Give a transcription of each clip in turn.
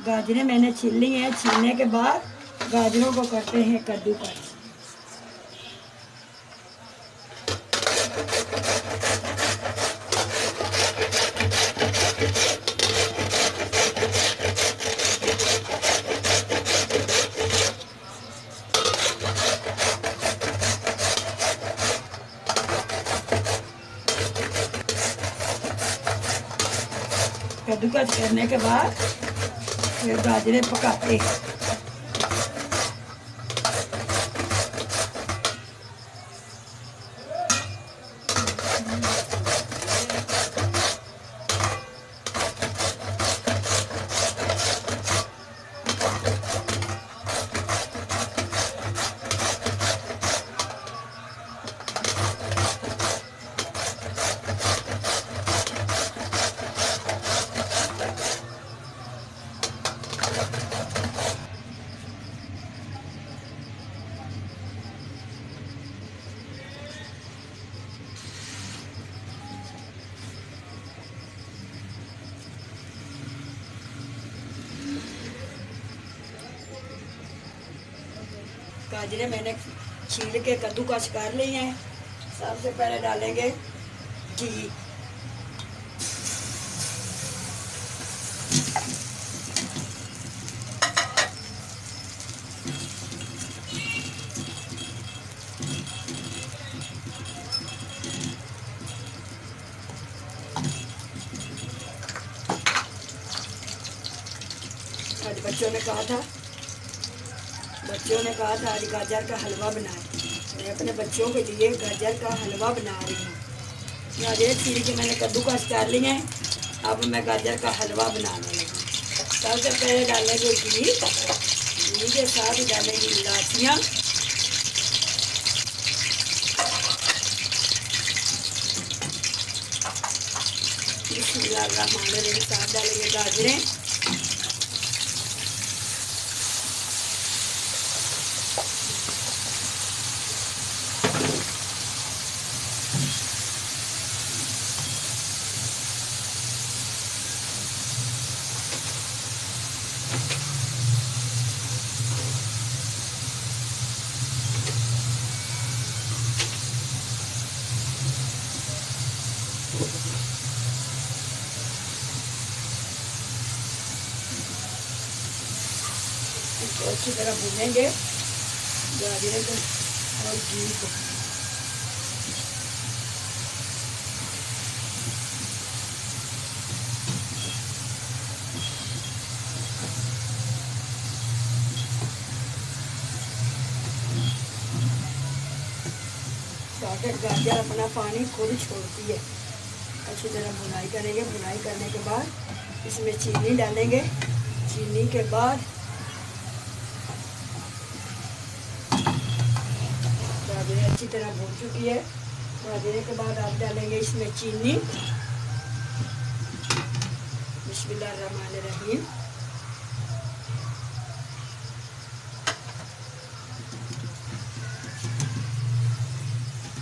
गाजरें मैंने छील ली हैं। छीलने के बाद गाजरों को करते हैं कद्दूकस। कद्दूकस करने के बाद फिर गाजरें पकाते हैं। गाजरें मैंने छील के कद्दूकस कर ली हैं। सबसे पहले डालेंगे घी। आज बच्चों ने कहा था आज गाजर का हलवा बनाए। मैं अपने बच्चों के लिए गाजर का हलवा बना रही हूँ। गाजर छील के मैंने कद्दूकस कर लिए हैं। अब मैं गाजर का हलवा बनाने लगी। सबसे पहले डालेंगे घी। घी के साथ ही डालेंगे इलायचियाँ। बिस्मिल्लाहिर्रहमानिर्रहीम। साथ डालेंगे गाजरें। इसको अच्छी तरह भूनेंगे गाजरे को और घी को। ताकि गाजर अपना पानी खुद छोड़ती है। अच्छी तरह भुनाई करेंगे। भुनाई करने के बाद इसमें चीनी डालेंगे। चीनी के बाद गाजरें अच्छी तरह भून चुकी है। गाजरे के बाद आप डालेंगे इसमें चीनी। बिस्मिल्लाहिर्रहमानिर्रहीम।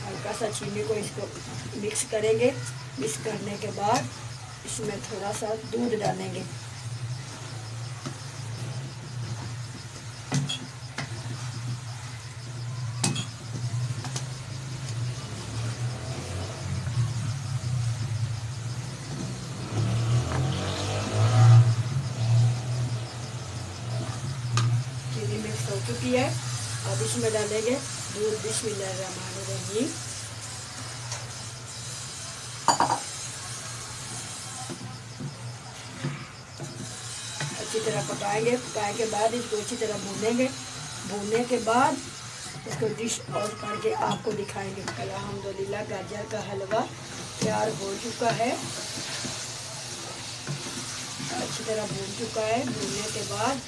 हल्का सा चीनी को इसको मिक्स करेंगे। मिक्स करने के बाद इसमें थोड़ा सा दूध डालेंगे। चीनी मिक्स हो चुकी है। अब इसमें डालेंगे दूध। बिस्मिल्लाहिर्रहमानिर्रहीम। अच्छी तरह पकाएंगे। पकाने के बाद इसको अच्छी तरह भूनेंगे। भूनने के बाद इसको डिश आउट करके आपको दिखाएंगे। अल्हम्दुलिल्लाह गाजर का हलवा तैयार हो चुका है। अच्छी तरह भून चुका है। भूनने के बाद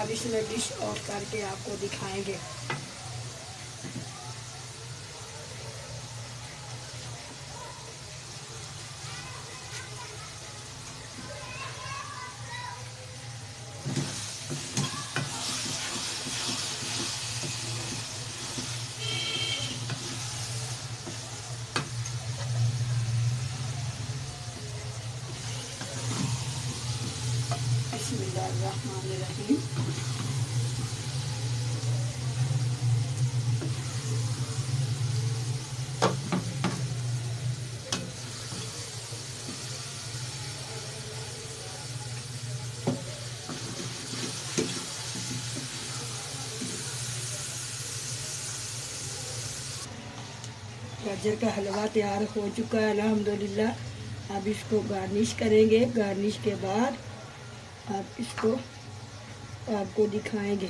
अब इसमें डिश आउट करके आपको दिखाएंगे। बिस्मिल्लाहिर्रहमानिर्रहीम। बिस्मिल्लाहिर्रहमानिर्रहीम। गाजर का हलवा तैयार हो चुका है अल्हम्दुलिल्लाह। अब इसको गार्निश करेंगे। गार्निश के बाद आप इसको आपको दिखाएंगे।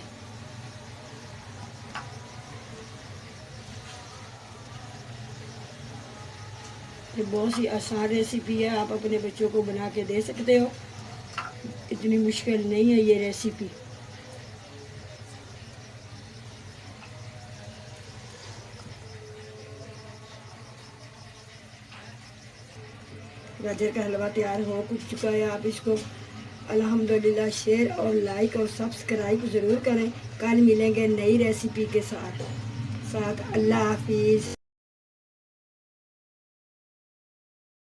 ये बहुत ही आसान रेसिपी है, आप अपने बच्चों को बना के दे सकते हो। इतनी मुश्किल नहीं है ये रेसिपी। गाजर का हलवा तैयार हो चुका है। आप इसको अल्हम्दुलिल्लाह शेयर और लाइक और सब्सक्राइब ज़रूर करें। कल मिलेंगे नई रेसिपी के साथ। अल्लाह हाफिज़।